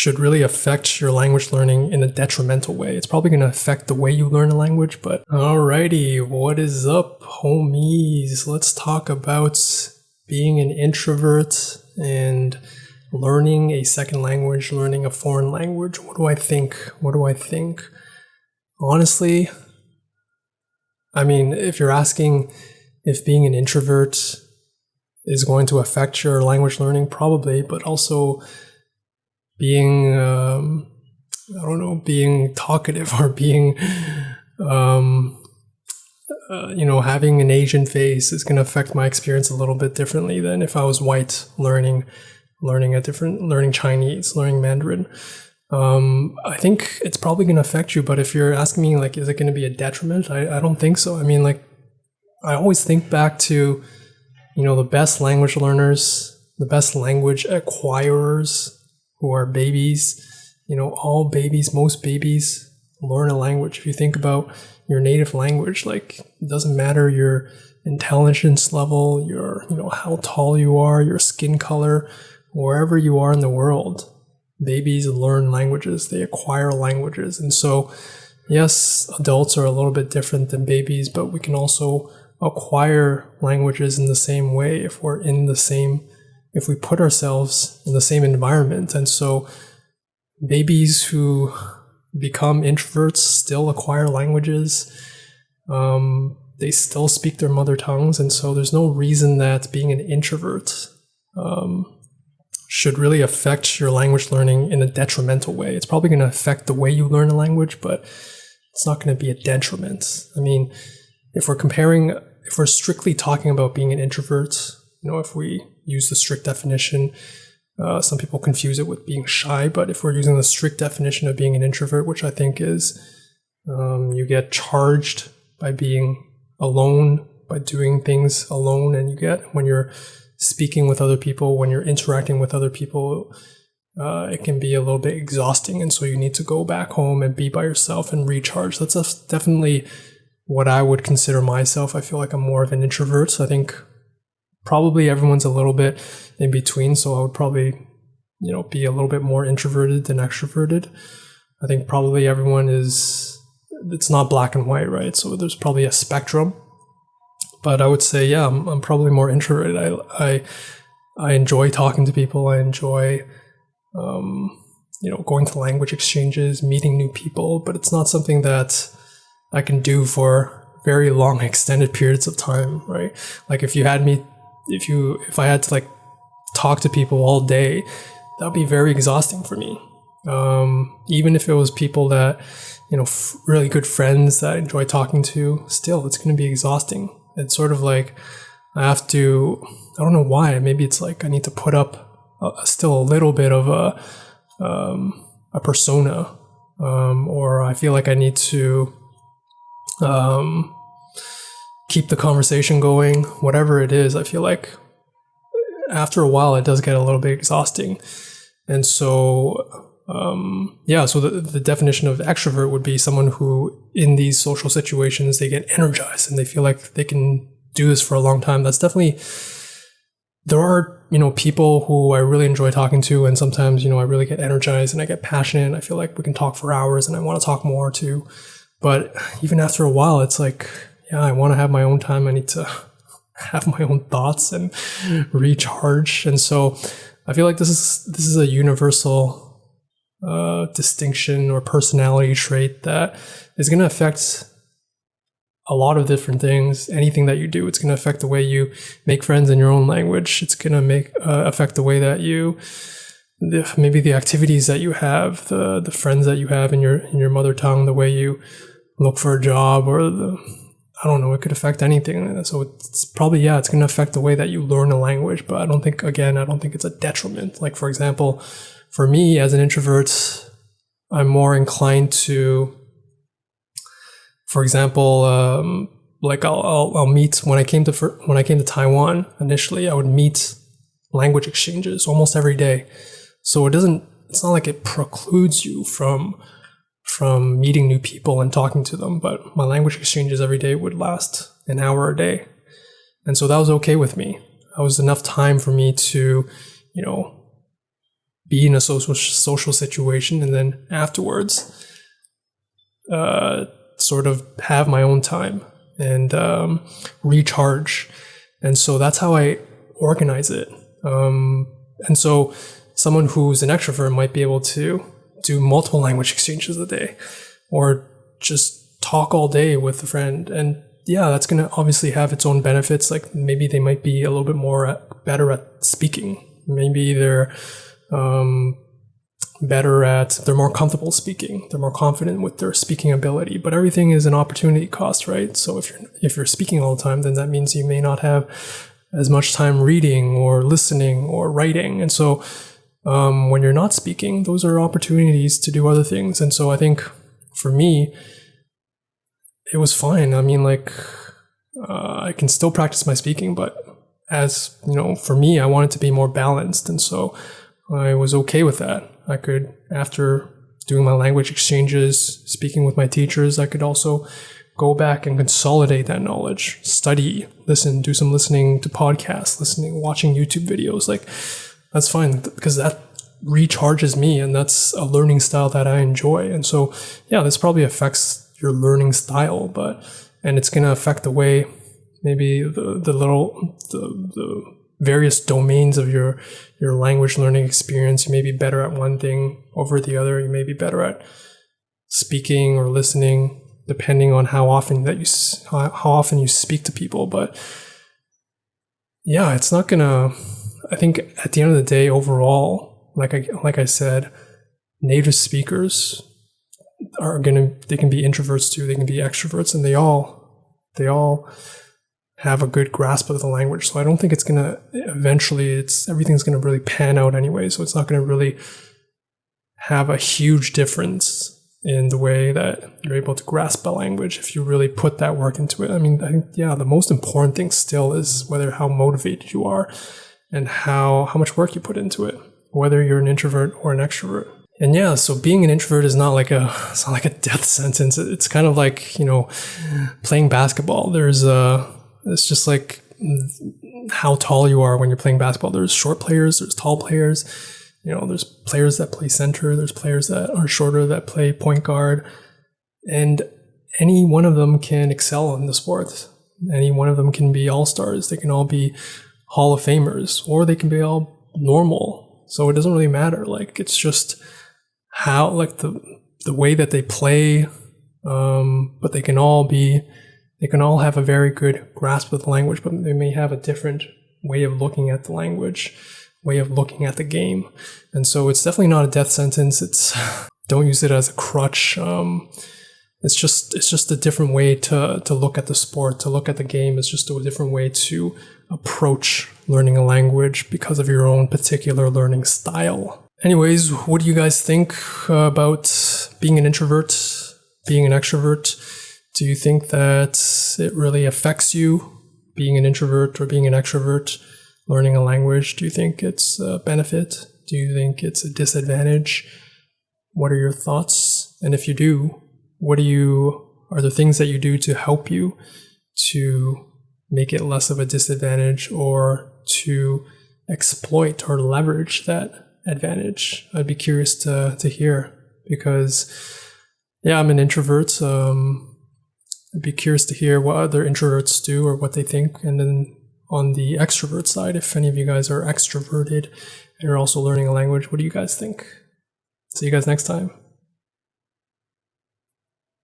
should really affect your language learning in a detrimental way. It's probably going to affect the way you learn a language, but alrighty, what is up, homies? Let's talk about being an introvert and learning a second language, learning a foreign language. What do I think? Honestly, I mean, if you're asking if being an introvert is going to affect your language learning, probably, but also being, being talkative or being, having an Asian face is going to affect my experience a little bit differently than if I was white learning Chinese, learning Mandarin. I think it's probably going to affect you, but if you're asking me, like, is it going to be a detriment? I don't think so. I mean, like, I always think back to, the best language learners, the best language acquirers who are babies. All babies, most babies learn a language. If you think about your native language, like, it doesn't matter your intelligence level, your, how tall you are, your skin color, wherever you are in the world, babies learn languages, they acquire languages. And so, yes, adults are a little bit different than babies, but we can also acquire languages in the same way if we put ourselves in the same environment. And so babies who become introverts still acquire languages. They still speak their mother tongues. And so there's no reason that being an introvert should really affect your language learning in a detrimental way. It's probably going to affect the way you learn a language, but it's not going to be a detriment. I mean, if we're strictly talking about being an introvert, if we use the strict definition, some people confuse it with being shy, but if we're using the strict definition of being an introvert, which I think is you get charged by being alone, by doing things alone, and you get, when you're speaking with other people, when you're interacting with other people, it can be a little bit exhausting, and so you need to go back home and be by yourself and recharge. That's definitely what I would consider myself. I feel like I'm more of an introvert, so I think probably everyone's a little bit in between, so I would probably, be a little bit more introverted than extroverted. I think probably everyone it's not black and white, right? So there's probably a spectrum. But I would say, yeah, I'm probably more introverted. I enjoy talking to people. I enjoy, going to language exchanges, meeting new people. But it's not something that I can do for very long, extended periods of time, right? Like if I had to talk to people all day, that would be very exhausting for me. Even if it was people that, really good friends that I enjoy talking to, still, it's going to be exhausting. It's sort of like I have to, I don't know why, maybe it's like I need to put up still a little bit of a persona, or I feel like I need to keep the conversation going, whatever it is. I feel like after a while it does get a little bit exhausting. And so so the definition of extrovert would be someone who, in these social situations, they get energized and they feel like they can do this for a long time. That's definitely, there are, people who I really enjoy talking to, and sometimes, I really get energized and I get passionate and I feel like we can talk for hours and I want to talk more too. But even after a while, it's like, yeah, I want to have my own time. I need to have my own thoughts and recharge. And so I feel like this is a universal distinction or personality trait that is going to affect a lot of different things. Anything that you do, it's going to affect the way you make friends in your own language. It's going to affect the way that maybe the activities that you have, the friends that you have in your mother tongue, the way you look for a job, or I don't know, it could affect anything. So it's probably, it's going to affect the way that you learn a language, but I don't think it's a detriment. Like, for example, for me as an introvert, I'm more inclined to, for example, I'll meet, when I came to Taiwan initially, I would meet language exchanges almost every day. So it's not like it precludes you from meeting new people and talking to them, but my language exchanges every day would last an hour a day. And so that was okay with me. That was enough time for me to, be in a social situation, and then afterwards sort of have my own time and recharge. And so that's how I organize it. And so someone who's an extrovert might be able to do multiple language exchanges a day, or just talk all day with a friend. And yeah, that's going to obviously have its own benefits. Like maybe they might be a little bit better at speaking. Maybe they're they're more comfortable speaking. They're more confident with their speaking ability. But everything is an opportunity cost, right? So if you're speaking all the time, then that means you may not have as much time reading or listening or writing. And so when you're not speaking, those are opportunities to do other things. And so I think for me, it was fine. I mean, like, I can still practice my speaking, but as you know, for me, I wanted to be more balanced. And so I was okay with that. I could, after doing my language exchanges, speaking with my teachers, I could also go back and consolidate that knowledge, study, listen, do some listening to podcasts, watching YouTube videos. Like, that's fine because that recharges me, and that's a learning style that I enjoy. And so, yeah, this probably affects your learning style, and it's going to affect the way maybe the various domains of your language learning experience. You may be better at one thing over the other. You may be better at speaking or listening, depending on how often you speak to people. But yeah, it's not gonna. I think at the end of the day, overall, like I said, native speakers they can be introverts too. They can be extroverts, and they all have a good grasp of the language. So I don't think it's gonna everything's gonna really pan out anyway. So it's not gonna really have a huge difference in the way that you're able to grasp a language if you really put that work into it. I mean, I think, yeah, the most important thing still is how motivated you are and how much work you put into it, whether you're an introvert or an extrovert. And yeah, so being an introvert is not like a death sentence. It's kind of like, playing basketball. It's just like how tall you are when you're playing basketball. There's short players, there's tall players. There's players that play center, there's players that are shorter that play point guard, and any one of them can excel in the sport. Any one of them can be all-stars. They can all be Hall of Famers, or they can be all normal. So it doesn't really matter. Like, it's just how, like, the way that they play, but they can all have a very good grasp of the language, but they may have a different way of looking at the language, way of looking at the game. And so it's definitely not a death sentence. Don't use it as a crutch. It's just a different way to look at the sport, to look at the game. It's just a different way to approach learning a language because of your own particular learning style. Anyways, what do you guys think about being an introvert, being an extrovert? Do you think that it really affects you, being an introvert or being an extrovert, learning a language? Do you think it's a benefit? Do you think it's a disadvantage? What are your thoughts? And if you do, are there things that you do to help you to make it less of a disadvantage or to exploit or leverage that advantage? I'd be curious to hear, because yeah, I'm an introvert. I'd be curious to hear what other introverts do or what they think. And then on the extrovert side, if any of you guys are extroverted and are also learning a language, what do you guys think? See you guys next time.